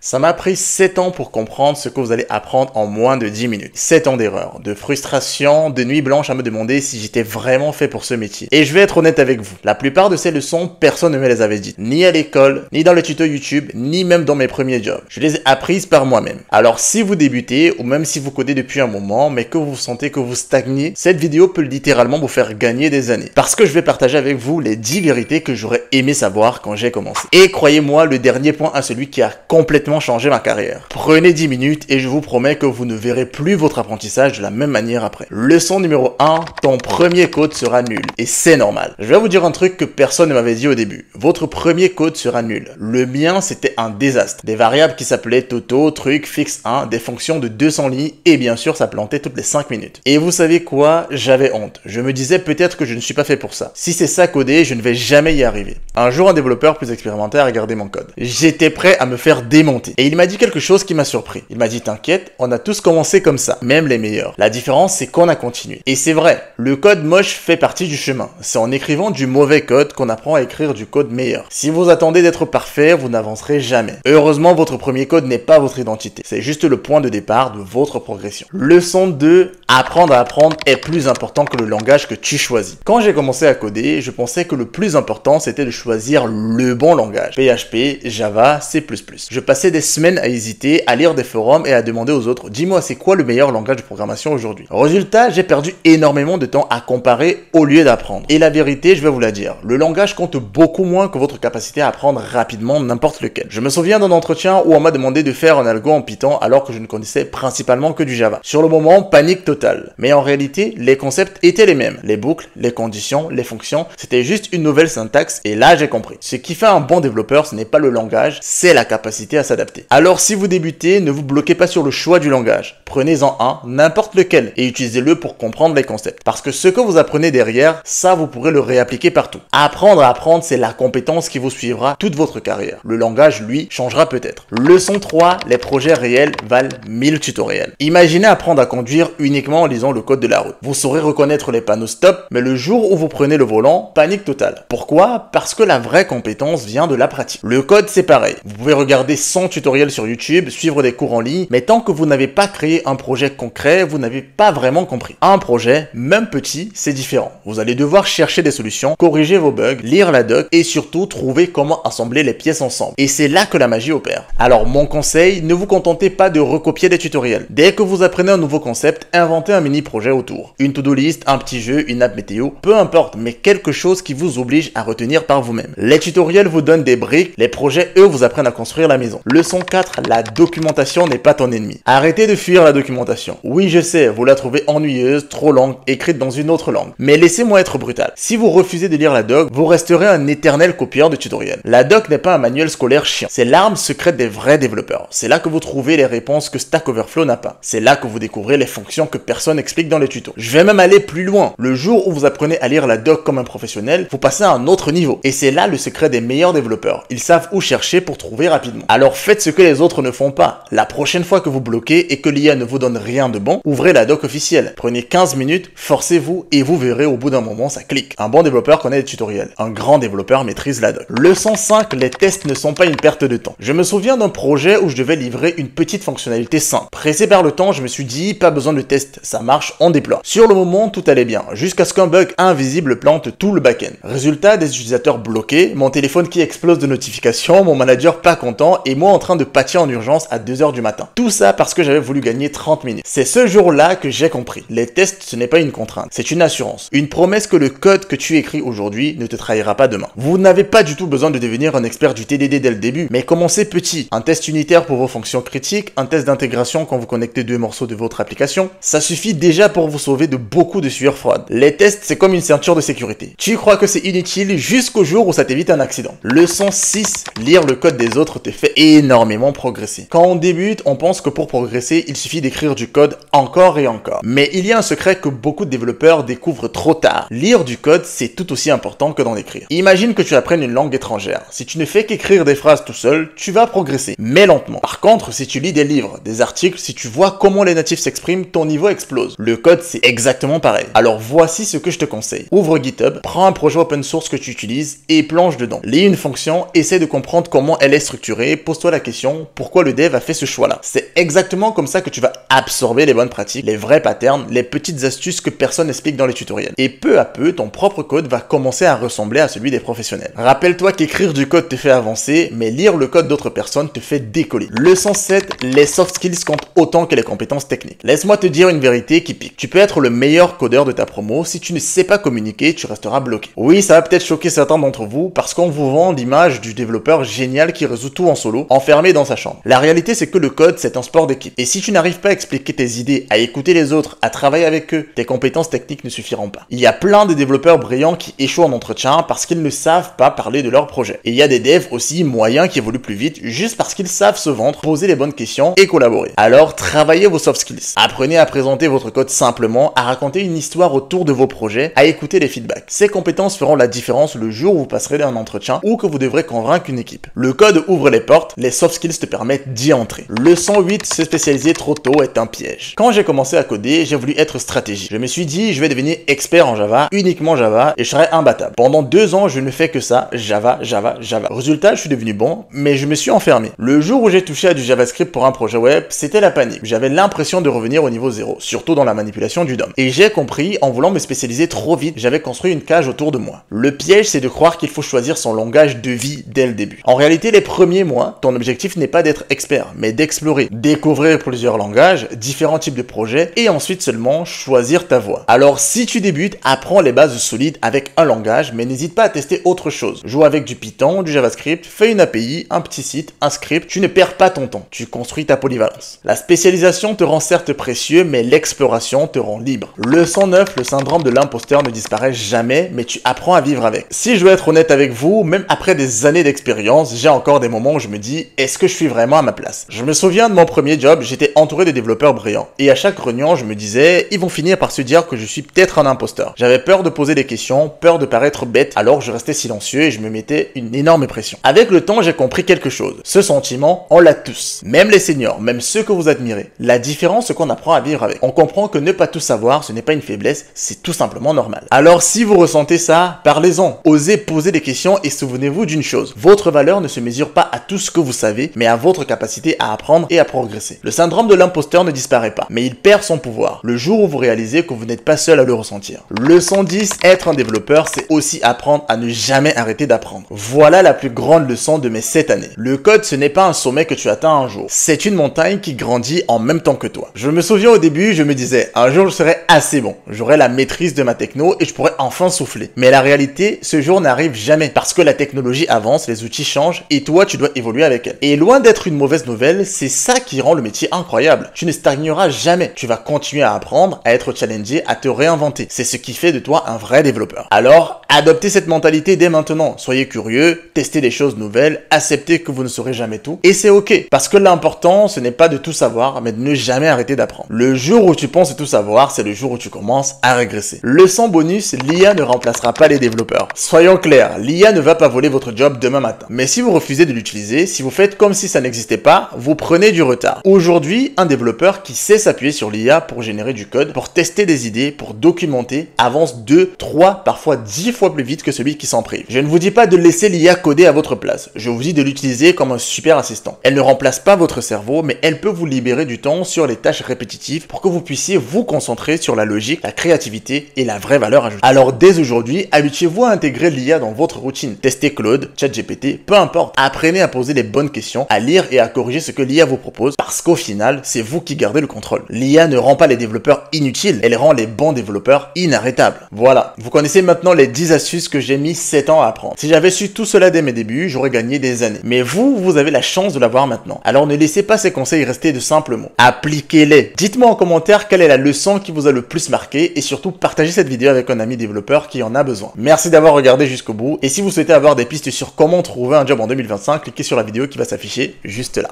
Ça m'a pris 7 ans pour comprendre ce que vous allez apprendre en moins de 10 minutes. 7 ans d'erreurs, de frustration, de nuits blanches à me demander si j'étais vraiment fait pour ce métier. Et je vais être honnête avec vous, la plupart de ces leçons, personne ne me les avait dites. Ni à l'école, ni dans les tutos YouTube, ni même dans mes premiers jobs. Je les ai apprises par moi-même. Alors si vous débutez, ou même si vous codez depuis un moment, mais que vous sentez que vous stagnez, cette vidéo peut littéralement vous faire gagner des années. Parce que je vais partager avec vous les 10 vérités que j'aurais aimé savoir quand j'ai commencé. Et croyez-moi, le dernier point est celui qui a complètement changé ma carrière. Prenez 10 minutes et je vous promets que vous ne verrez plus votre apprentissage de la même manière après. Leçon numéro 1, ton premier code sera nul. Et c'est normal. Je vais vous dire un truc que personne ne m'avait dit au début. Votre premier code sera nul. Le mien, c'était un désastre. Des variables qui s'appelaient Toto, truc, fixe 1, des fonctions de 200 lignes et bien sûr, ça plantait toutes les 5 minutes. Et vous savez quoi? J'avais honte. Je me disais peut-être que je ne suis pas fait pour ça. Si c'est ça coder, je ne vais jamais y arriver. Un jour, un développeur plus expérimenté a regardé mon code. J'étais prêt à me faire démonter. Et il m'a dit quelque chose qui m'a surpris. Il m'a dit, t'inquiète, on a tous commencé comme ça, même les meilleurs. La différence, c'est qu'on a continué. Et c'est vrai, le code moche fait partie du chemin. C'est en écrivant du mauvais code qu'on apprend à écrire du code meilleur. Si vous attendez d'être parfait, vous n'avancerez jamais. Heureusement, votre premier code n'est pas votre identité. C'est juste le point de départ de votre progression. Leçon 2, apprendre à apprendre est plus important que le langage que tu choisis. Quand j'ai commencé à coder, je pensais que le plus important, c'était de choisir le bon langage. PHP, Java, C++. Je passais des semaines à hésiter, à lire des forums et à demander aux autres, dis-moi c'est quoi le meilleur langage de programmation aujourd'hui? Résultat, j'ai perdu énormément de temps à comparer au lieu d'apprendre. Et la vérité, je vais vous la dire, le langage compte beaucoup moins que votre capacité à apprendre rapidement n'importe lequel. Je me souviens d'un entretien où on m'a demandé de faire un algo en Python alors que je ne connaissais principalement que du Java. Sur le moment, panique totale. Mais en réalité, les concepts étaient les mêmes. Les boucles, les conditions, les fonctions, c'était juste une nouvelle syntaxe et là j'ai compris. Ce qui fait un bon développeur, ce n'est pas le langage, c'est la capacité à s'adapter. Alors si vous débutez, ne vous bloquez pas sur le choix du langage. Prenez-en un, n'importe lequel, et utilisez-le pour comprendre les concepts. Parce que ce que vous apprenez derrière, ça vous pourrez le réappliquer partout. Apprendre à apprendre, c'est la compétence qui vous suivra toute votre carrière. Le langage, lui, changera peut-être. Leçon 3, les projets réels valent 1000 tutoriels. Imaginez apprendre à conduire uniquement en lisant le code de la route. Vous saurez reconnaître les panneaux stop, mais le jour où vous prenez le volant, panique totale. Pourquoi? Parce que la vraie compétence vient de la pratique. Le code, c'est pareil. Vous pouvez regarder 100 tutoriels sur YouTube, suivre des cours en ligne, mais tant que vous n'avez pas créé un projet concret, vous n'avez pas vraiment compris. Un projet, même petit, c'est différent. Vous allez devoir chercher des solutions, corriger vos bugs, lire la doc et surtout trouver comment assembler les pièces ensemble. Et c'est là que la magie opère. Alors mon conseil, ne vous contentez pas de recopier des tutoriels. Dès que vous apprenez un nouveau concept, inventez un mini projet autour. Une to-do list, un petit jeu, une app météo, peu importe, mais quelque chose qui vous oblige à retenir par vous-même. Les tutoriels vous donnent des briques, les projets, eux, vous apprennent à construire la maison. Leçon 4, la documentation n'est pas ton ennemi. Arrêtez de fuir la documentation. Oui, je sais, vous la trouvez ennuyeuse, trop longue, écrite dans une autre langue. Mais laissez-moi être brutal. Si vous refusez de lire la doc, vous resterez un éternel copieur de tutoriels. La doc n'est pas un manuel scolaire chiant. C'est l'arme secrète des vrais développeurs. C'est là que vous trouvez les réponses que Stack Overflow n'a pas. C'est là que vous découvrez les fonctions que personne n'explique dans les tutos. Je vais même aller plus loin. Le jour où vous apprenez à lire la doc comme un professionnel, vous passez à un autre niveau. Et c'est là le secret des meilleurs développeurs. Ils savent où chercher pour trouver rapidement. Alors faites ce que les autres ne font pas. La prochaine fois que vous bloquez et que l'IA ne vous donne rien de bon, ouvrez la doc officielle. Prenez 15 minutes, forcez-vous et vous verrez au bout d'un moment ça clique. Un bon développeur connaît les tutoriels. Un grand développeur maîtrise la doc. Leçon 5, les tests ne sont pas une perte de temps. Je me souviens d'un projet où je devais livrer une petite fonctionnalité simple. Pressé par le temps, je me suis dit pas besoin de test, ça marche, on déploie. Sur le moment, tout allait bien, jusqu'à ce qu'un bug invisible plante tout le back-end. Résultat, des utilisateurs bloqués, mon téléphone qui explose de notifications, mon manager pas content et moi en train de pâtir en urgence à 2h du matin. Tout ça parce que j'avais voulu gagner 30 minutes. C'est ce jour-là que j'ai compris. Les tests, ce n'est pas une contrainte, c'est une assurance. Une promesse que le code que tu écris aujourd'hui ne te trahira pas demain. Vous n'avez pas du tout besoin de devenir un expert du TDD dès le début, mais commencez petit. Un test unitaire pour vos fonctions critiques, un test d'intégration quand vous connectez deux morceaux de votre application. Ça suffit déjà pour vous sauver de beaucoup de sueur froide. Les tests, c'est comme une ceinture de sécurité. Tu crois que c'est inutile jusqu'au jour où ça t'évite un accident. Leçon 6, lire le code des autres te fait énormément progresser. Quand on débute, on pense que pour progresser, il suffit d'écrire du code encore et encore. Mais il y a un secret que beaucoup de développeurs découvrent trop tard. Lire du code, c'est tout aussi important que d'en écrire. Imagine que tu apprennes une langue étrangère. Si tu ne fais qu'écrire des phrases tout seul, tu vas progresser, mais lentement. Par contre, si tu lis des livres, des articles, si tu vois comment les natifs s'expriment, ton niveau explose. Le code, c'est exactement pareil. Alors voici ce que je te conseille. Ouvre GitHub, prends un projet open source que tu utilises et plonge dedans. Lis une fonction, essaie de comprendre comment elle est structurée, pose-toi pose-toi la question, pourquoi le dev a fait ce choix-là? C'est exactement comme ça que tu vas absorber les bonnes pratiques, les vrais patterns, les petites astuces que personne n'explique dans les tutoriels. Et peu à peu, ton propre code va commencer à ressembler à celui des professionnels. Rappelle-toi qu'écrire du code te fait avancer, mais lire le code d'autres personnes te fait décoller. Leçon 7, les soft skills comptent autant que les compétences techniques. Laisse-moi te dire une vérité qui pique. Tu peux être le meilleur codeur de ta promo, si tu ne sais pas communiquer, tu resteras bloqué. Oui, ça va peut-être choquer certains d'entre vous, parce qu'on vous vend l'image du développeur génial qui résout tout en solo, enfermé dans sa chambre. La réalité, c'est que le code, c'est un sport d'équipe. Et si tu n'arrives pas à expliquer tes idées, à écouter les autres, à travailler avec eux, tes compétences techniques ne suffiront pas. Il y a plein de développeurs brillants qui échouent en entretien parce qu'ils ne savent pas parler de leur projet. Et il y a des devs aussi moyens qui évoluent plus vite juste parce qu'ils savent se vendre, poser les bonnes questions et collaborer. Alors, travaillez vos soft skills. Apprenez à présenter votre code simplement, à raconter une histoire autour de vos projets, à écouter les feedbacks. Ces compétences feront la différence le jour où vous passerez un entretien ou que vous devrez convaincre une équipe. Le code ouvre les portes, les soft skills te permettent d'y entrer. Leçon 8, se spécialiser trop tôt est un piège. Quand j'ai commencé à coder, j'ai voulu être stratégique. Je me suis dit, je vais devenir expert en Java, uniquement Java, et je serai imbattable. Pendant 2 ans, je ne fais que ça, Java, Java, Java. Résultat, je suis devenu bon, mais je me suis enfermé. Le jour où j'ai touché à du JavaScript pour un projet web, c'était la panique. J'avais l'impression de revenir au niveau 0, surtout dans la manipulation du DOM. Et j'ai compris, en voulant me spécialiser trop vite, j'avais construit une cage autour de moi. Le piège, c'est de croire qu'il faut choisir son langage de vie dès le début. En réalité, les premiers mois, ton objectif n'est pas d'être expert, mais d'explorer, découvrir plusieurs langages, différents types de projets, et ensuite seulement choisir ta voie. Alors, si tu débutes, apprends les bases solides avec un langage, mais n'hésite pas à tester autre chose. Joue avec du Python, du JavaScript, fais une API, un petit site, un script, tu ne perds pas ton temps, tu construis ta polyvalence. La spécialisation te rend certes précieux, mais l'exploration te rend libre. Leçon 9, le syndrome de l'imposteur ne disparaît jamais, mais tu apprends à vivre avec. Si je dois être honnête avec vous, même après des années d'expérience, j'ai encore des moments où je me dis, est-ce que je suis vraiment à ma place? Je me souviens de mon premier job, j'étais entouré de développeurs brillants. Et à chaque réunion, je me disais, ils vont finir par se dire que je suis peut-être un imposteur. J'avais peur de poser des questions, peur de paraître bête, alors je restais silencieux et je me mettais une énorme pression. Avec le temps, j'ai compris quelque chose. Ce sentiment, on l'a tous. Même les seniors, même ceux que vous admirez. La différence, c'est qu'on apprend à vivre avec. On comprend que ne pas tout savoir, ce n'est pas une faiblesse, c'est tout simplement normal. Alors si vous ressentez ça, parlez-en. Osez poser des questions et souvenez-vous d'une chose. Votre valeur ne se mesure pas à tout ce que vous savez, mais à votre capacité à apprendre et à progresser. Le syndrome de l'imposteur ne disparaît pas, mais il perd son pouvoir. Le jour où vous réalisez que vous n'êtes pas seul à le ressentir. Leçon 10, être un développeur, c'est aussi apprendre à ne jamais arrêter d'apprendre. Voilà la plus grande leçon de mes 7 années. Le code, ce n'est pas un sommet que tu atteins un jour. C'est une montagne qui grandit en même temps que toi. Je me souviens au début, je me disais, un jour je serai assez bon. J'aurai la maîtrise de ma techno et je pourrai enfin souffler. Mais la réalité, ce jour n'arrive jamais parce que la technologie avance, les outils changent et toi, tu dois évoluer avec elle. Et loin d'être une mauvaise nouvelle, c'est ça qui rend le métier incroyable. Tu ne stagneras jamais. Tu vas continuer à apprendre, à être challengé, à te réinventer. C'est ce qui fait de toi un vrai développeur. Alors, adoptez cette mentalité dès maintenant. Soyez curieux, testez des choses nouvelles, acceptez que vous ne saurez jamais tout. Et c'est ok. Parce que l'important, ce n'est pas de tout savoir, mais de ne jamais arrêter d'apprendre. Le jour où tu penses tout savoir, c'est le jour où tu commences à régresser. Leçon bonus, l'IA ne remplacera pas les développeurs. Soyons clairs, l'IA ne va pas voler votre job demain matin. Mais si vous refusez de l'utiliser, si vous faites comme si ça n'existait pas, vous prenez du retard. Aujourd'hui, un développeur qui sait s'appuyer sur l'IA pour générer du code, pour tester des idées, pour documenter, avance 2, 3, parfois 10 fois plus vite que celui qui s'en prive. Je ne vous dis pas de laisser l'IA coder à votre place. Je vous dis de l'utiliser comme un super assistant. Elle ne remplace pas votre cerveau, mais elle peut vous libérer du temps sur les tâches répétitives pour que vous puissiez vous concentrer sur la logique, la créativité et la vraie valeur ajoutée. Alors dès aujourd'hui, habituez-vous à intégrer l'IA dans votre routine. Testez Claude, ChatGPT, peu importe. Apprenez à poser les bonnes questions, à lire et à corriger ce que l'IA vous propose parce qu'au final, c'est vous qui gardez le contrôle. L'IA ne rend pas les développeurs inutiles, elle rend les bons développeurs inarrêtables. Voilà, vous connaissez maintenant les 10 astuces que j'ai mis 7 ans à apprendre. Si j'avais su tout cela dès mes débuts, j'aurais gagné des années. Mais vous avez la chance de l'avoir maintenant. Alors ne laissez pas ces conseils rester de simples mots. Appliquez-les. Dites-moi en commentaire quelle est la leçon qui vous a le plus marqué et surtout partagez cette vidéo avec un ami développeur qui en a besoin. Merci d'avoir regardé jusqu'au bout et si vous souhaitez avoir des pistes sur comment trouver un job en 2025, cliquez sur la vidéo qui va s'afficher juste là.